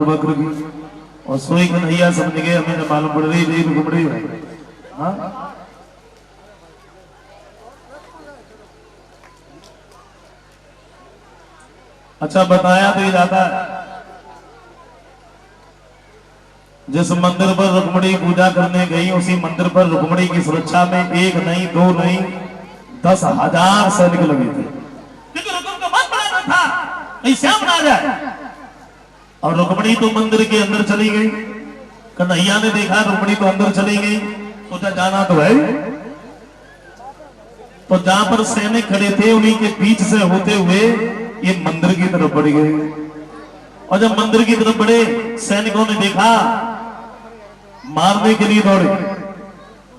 बकर की और सोई कन्हैया समझ गए, हमें तो मालूम पड़ रही नहीं रुकमड़ी है। हाँ अच्छा बताया तो ये जाता है, जिस मंदिर पर रुक्मणी पूजा करने गई उसी मंदिर पर रुक्मणी की सुरक्षा में एक नहीं दो नहीं 10,000 सैनिक लगे थे, क्योंकि रुक्म का बहुत बड़ा था नहीं श्याम ना जाए। और रुक्मणी तो मंदिर के अंदर चली गई, कन्हैया ने देखा रुक्मणी तो अंदर चली गई, सोचा जाना तो है। तो जहां पर सैनिक खड़े थे उन्हीं के बीच से होते हुए ये मंदिर की तरफ बढ़ गए। और जब मंदिर की तरफ बढ़े सैनिकों ने देखा, मारने के लिए दौड़े।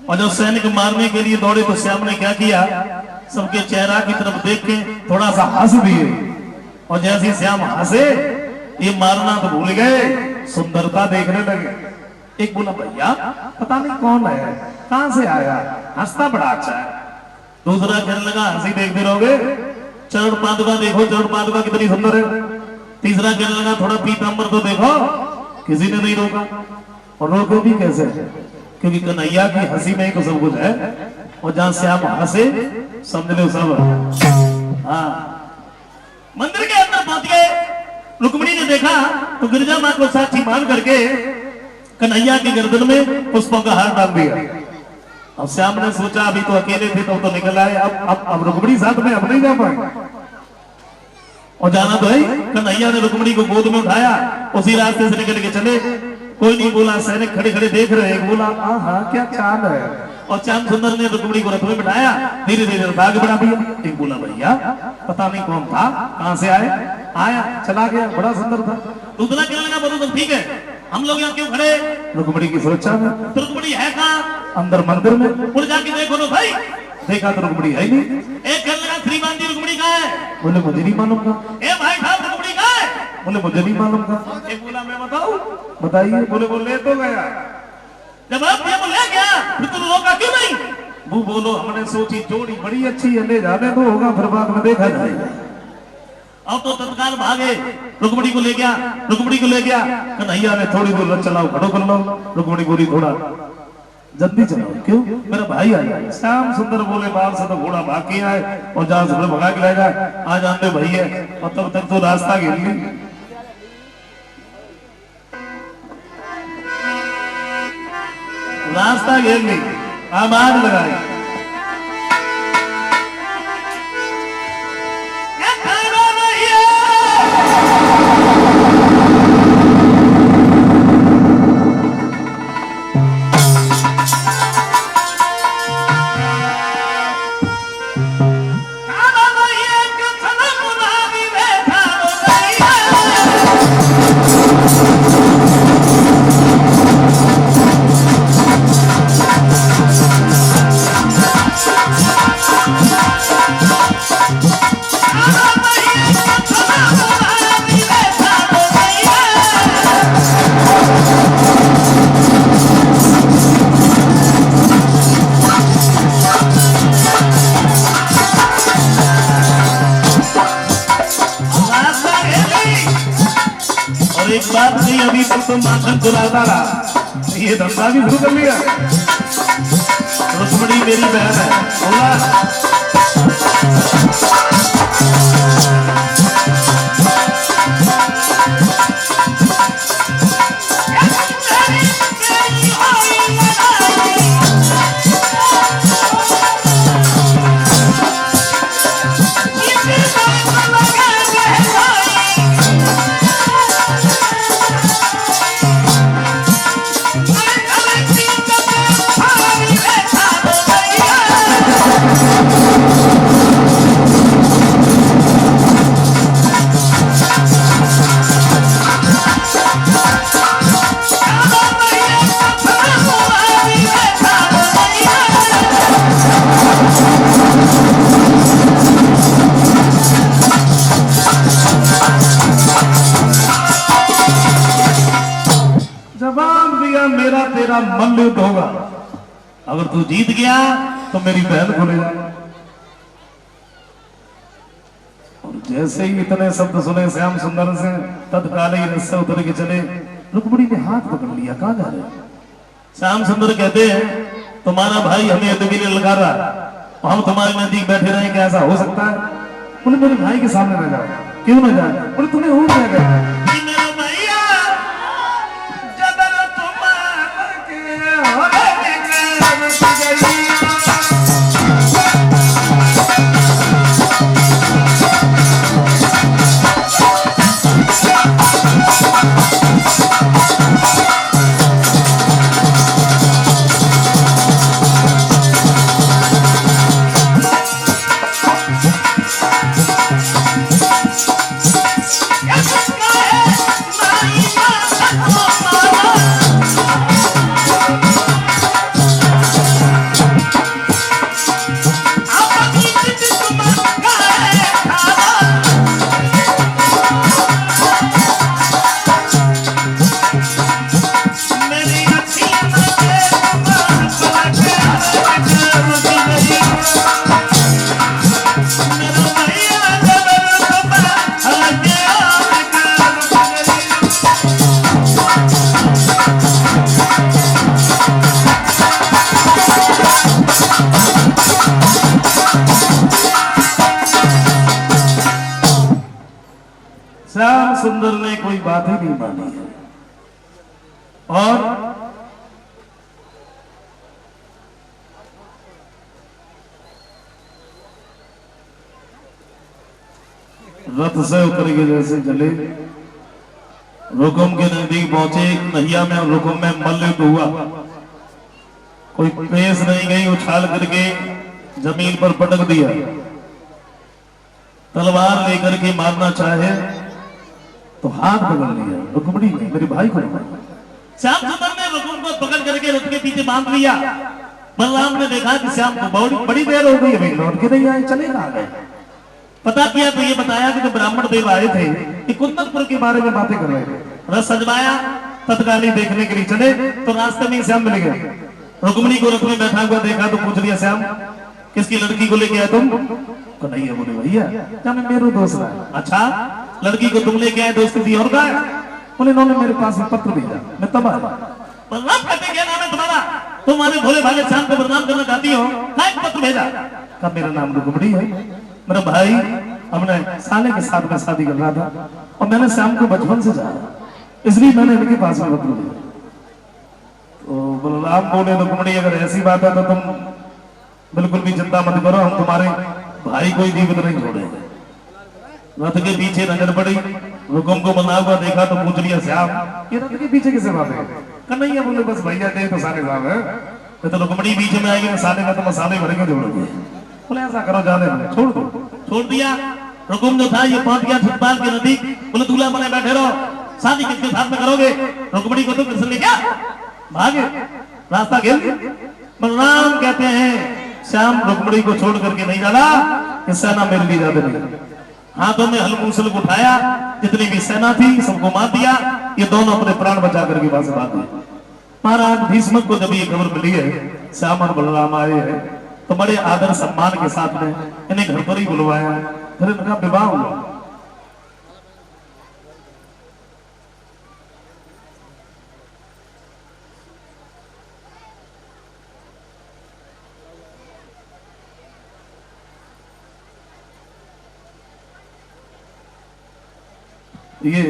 और जब सैनिक मारने के लिए दौड़े तो श्याम ने क्या किया, सबके चेहरा की तरफ देख के थोड़ा सा हंस दिए। और जैसे श्याम हंसे ये मारना तो भूल गए, सुंदरता देखने लगे। एक बोला भैया पता नहीं कौन है, कहां से आया, हंसता बड़ा अच्छा है। दूसरा कहने लगा हंसी देखते रहोगे, चरण पादुका देखो, चरण पादुका कितनी सुंदर है। तीसरा कहने लगा थोड़ा पीतांबर तो देखो, किसी ने नहीं रोका। और रोको भी कैसे, क्योंकि कन्हैया की हंसी में ही तो सब कुछ है। और जहां श्याम हंसे समझ लो सब। हाँ मंदिर के अंदर पहुंच गए, रुक्मिणी ने देखा तो गिरिजा मां को साक्षी मान करके कन्हैया की गर्दन में पुष्पों का हार डाल दिया। अब श्याम ने सोचा अभी तो अकेले थे तो निकल आए, अब रुक्मिणी साथ में अब नहीं जा पाए और जाना तो है। कन्हैया ने रुक्मिणी को गोद में उठाया, उसी रास्ते से निकल के चले। कोई नहीं बोला, सैनिक खड़े खड़े देख रहे हैं। बोला हाँ क्या चांद है। और चांद सुंदर ने रुक्मिणी को रथ में बिठाया, धीरे धीरे रथ आगे बढ़ा दिया। एक बोला भैया पता नहीं कौन था, कहां से आया चला गया, बड़ा सुंदर था। दूसरा कहने लगा बोलो तो ठीक है, हम लोग यहाँ क्यों खड़े, रुक्मिणी की सुरक्षा में। तो रुक्मिणी है कहाँ, अंदर मंदिर में। उड़ जाके देखो तो भाई, देखा तो रुक्मिणी है नहीं। एक कहने लगा श्रीमान जी रुक्मिणी कहाँ है, बोले मुझे नहीं मालूम कहाँ। ए भाई साहब रुक्मिणी कहाँ है, बोले मुझे नहीं मालूम कहाँ। एक बोला मैं बताऊं, बताइए। बोले वो ले तो गया। जब आप ये बोले क्या, फिर तुम रोका क्यों नहीं। वो बोलो हमने सोची जोड़ी बड़ी अच्छी है, ले जाने तो होगा, फिर बाद में देखा जाएगा। अब तो तत्काल भागे, रुक्मिणी को ले गया, रुक्मिणी को ले गया। कन्हैया ने थोड़ी दूर चलाओ, खड़ो कर लो। रुक्मिणी बोली थोड़ा जल्दी चलाओ, क्यों मेरा भाई आया। श्याम सुंदर बोले बाल से तो घोड़ा भाग के आए और जहां से भगा के ले जाए आ जानते भाई है। और तब तक तो रास्ता घेर ली, रास्ता घेर ली, आवाज लगाई। एक बात नहीं, अभी तक तो माखन चुराता रहा, ये धंधा भी शुरू कर लिया। रुक्मिणी मेरी बहन है, बोला मेरा तेरा मल्ल युद्ध होगा, अगर तू जीत गया तो मेरी बहन को ले जा। और जैसे ही इतने शब्द सुने श्याम सुंदर से तत्काल ही रस से उतर के चले। रुक्मिणी ने हाथ पकड़ लिया, कहाँ जा रहे? श्याम सुंदर कहते हैं तुम्हारा भाई हमें युद्ध के लिए लगा रहा, हम तुम्हारे नजदीक बैठे रहे, क्या ऐसा हो सकता है? बोले मेरे भाई के सामने न जाओ। क्यों न जाए? बोले तुम्हें हो जाएगा। श्याम सुंदर ने कोई बात ही नहीं मानी है और रथ से उतर के जैसे चले रुकुम के नजदीक पहुंचे। नैया में रुकुम में मल्लयुद्ध हुआ। कोई पेश नहीं गई, उछाल करके जमीन पर पटक दिया। तलवार लेकर के मारना चाहे तो हाथ पकड़ लिया रुक्मिणी ने, मेरे भाई को। श्याम सुंदर ने रुकुम को पकड़ करके रथ के पीछे बांध लिया। बलराम ने देखा कि श्याम को बड़ी देर हो गई, अभी लौट के नहीं आए, चले कहां गए? पता किया तो ये बताया कि जो ब्राह्मण देव आए थे कि कुंदनपुर के बारे में बातें कर रहे थे। रथ सजवाया, तत्काली देखने के लिए चले तो रास्ते में श्याम मिल गए। रुक्मिणी को रथ में बैठा हुआ देखा तो पूछ लिया, श्याम किसकी लड़की को लेके आए तुम? कन्हैया बोले भैया क्या मैं मेरे दोस्त है। अच्छा लड़की को तुम लेके आए, दोस्त किसी और का है? बोले इन्होंने मेरे पास पत्र भेजा, मैं तब आया। बलराम कहते क्या नाम है तुम्हारा? तुम्हारे भोले भाले श्याम को बदनाम करना चाहती हो, क्या एक पत्र भेजा? कहा मेरा नाम रुक्मिणी है, मेरा भाई हमने साले के साथ में शादी कर रहा था और मैंने श्याम को बचपन से जाना, इसलिए मैंने इनके पास में पत्र भेजा। तो बलराम बोले रुक्मिणी अगर ऐसी बात है तो तुम बिल्कुल भी चिंता मत करो, हम तुम्हारे भाई कोई जीवित नहीं छोड़ेंगे। रथ के पीछे नजर पड़ी, रुकुम को बना हुआ देखा तो पूछ लिया, श्याम ये रथ के पीछे किसे बात है? कन्हैया बोले बस भैया कहे तो साले साहब है, तो रुक्मिणी बीच में आएगी, साले में तो मसाले भरेंगे जोड़ोगे। बोले ऐसा करो जाने दो, छोड़ दो। छोड़ दिया। रुकुम जो था ये पहुंच गया छतपाल के नजदीक। बोले दूल्हा बने बैठे रहो, शादी किसके साथ में करोगे? रुक्मिणी को तुम फिर ले क्या भागे, रास्ता घेर। बलराम कहते हैं श्याम रुक्मिणी को छोड़ करके नहीं डाला, ये सेना मेरे लिए ज्यादा नहीं। हाथों में हलमूसल उठाया, जितनी भी सेना थी सबको मार दिया। ये दोनों अपने प्राण बचा करके वहां से भाग गए। महाराज भीष्म को जब ये खबर मिली है श्याम और बलराम आए हैं तो बड़े आदर सम्मान के साथ में इन्हें घर पर ही बुलवाया, फिर इनका विवाह हुआ। ये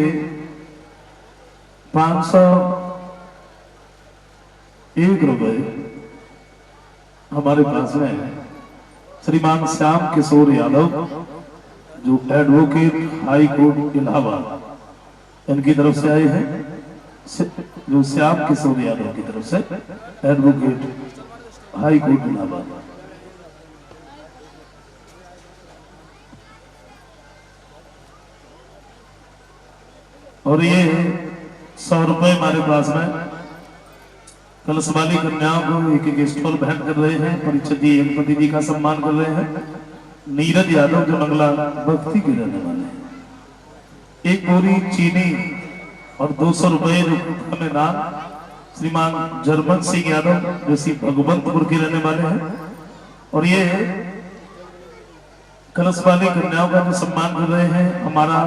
501 रुपए हमारे पास में है। श्रीमान श्याम किशोर यादव जो एडवोकेट हाई कोर्ट इलाहाबाद, इनकी तरफ से आए हैं। जो श्याम किशोर यादव की तरफ से एडवोकेट हाई कोर्ट इलाहाबाद। और ये 100 रुपए हमारे पास में कलश वाली कन्याओं को एक एक स्टॉल भेंट कर रहे हैं। परीक्षित जी पति जी का सम्मान कर रहे हैं। नीरज यादव जो मंगला भक्ति के रहने वाले हैं, एक बोरी चीनी और 200 रुपए हमें नाम श्रीमान जर्मन सिंह यादव जो सी भगवंतपुर के रहने वाले हैं। और ये कलश वाली कन्याओं का जो सम्मान कर रहे हैं हमारा,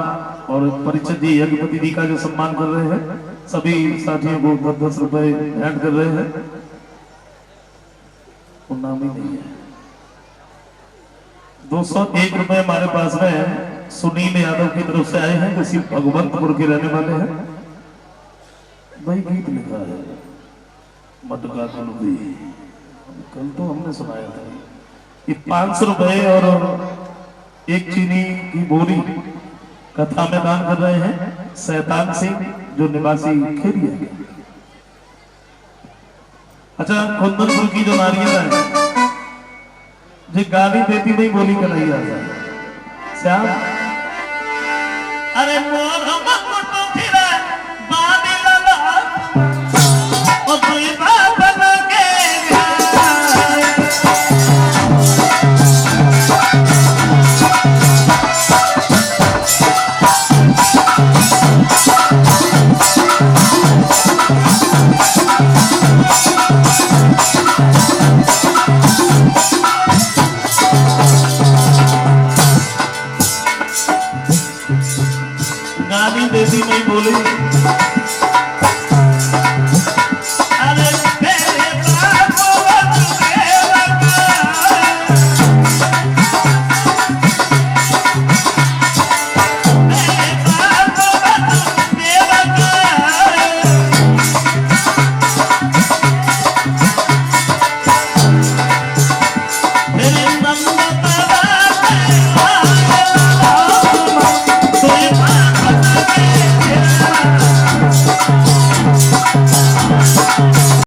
और परिचय जी यज्ञपति जी का जो सम्मान कर रहे हैं, सभी साथियों को 10-10 रुपए ऐड कर रहे हैं। वो नाम ही नहीं है। 201 रुपए हमारे पास में सुनील यादव की तरफ से आए हैं, किसी भगवंतपुर के रहने वाले हैं। भाई गीत लिखा है मटका कुलबी, कल तो हमने सुनाया था। ये 500 रुपए और एक चीनी की बोरी कथा में दान कर रहे हैं शैतान सिंह, जो निवासी खेरिया है। अच्छा, कुंदनपुर की जो नारियल है जो गाली देती नहीं बोली कन्हैया श्याम, अरे मोर हम कुटु फिरे बादी लला ओ कोई बाप लगे गाली देती नहीं बोली